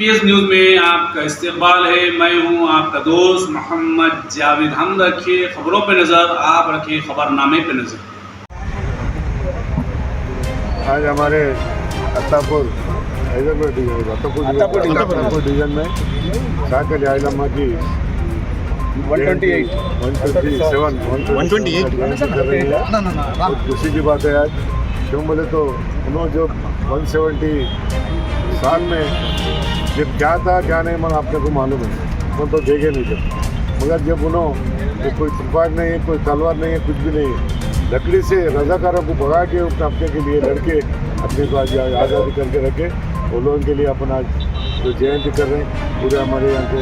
PS news में आपका इस्तकबाल है। मैं हूं आपका दोस्त मोहम्मद जावेद। हम रखिए खबरों पे नज़र, आप रखिए खबरनामे पे नज़र। आज हमारे अत्तापुर डिवीजन में साकल आयलम्मा की 128 खुशी की बात है। आज क्यों बोले तो उन्होंने जो 170 साल में जब क्या था क्या नहीं मन आपने को मालूम है, वो तो देखे नहीं थे। मगर जब उन्होंने कोई तुफाक नहीं है, कोई तलवार नहीं है, कुछ भी नहीं है, लकड़ी से रजाकारों को भगा के अपने के लिए लड़के अपने को आज आज़ादी करके रखे। वो लोगों के लिए अपन आज जो जयंती कर रहे हैं, पूरे हमारे यहाँ के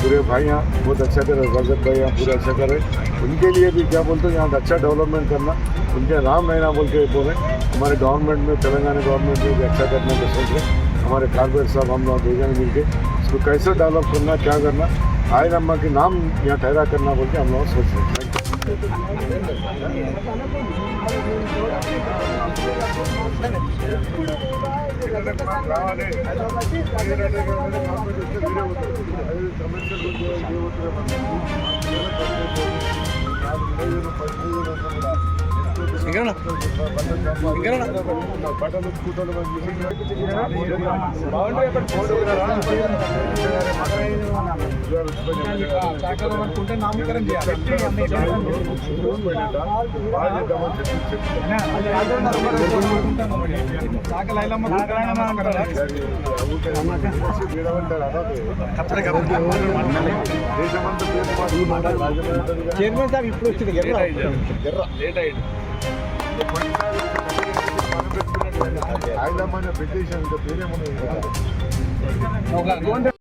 पूरे भाई यहाँ बहुत अच्छा कर रहे हैं। रजत भाई यहाँ पूरे अच्छा कर रहे हैं। उनके लिए भी क्या बोलते हैं, यहाँ अच्छा डेवलपमेंट करना, उनके नाम नहीं ना बोल के बोल रहे हैं। हमारे गवर्नमेंट में, तेलंगाना गवर्नमेंट में भी अच्छा करने का सोच रहे हैं। हमारे कारपेट साहब हम लोग भेजने मिल के इसको कैसे डेवलप करना, क्या करना, आयरम्मा के नाम यहाँ ठहरा करना बोल के हम लोग सोच रहे हैं। చైర్మన్ సార్ ఇప్పుడు వచ్చింది ఆయన పెట్టేసాను ఇంకా పేరేమో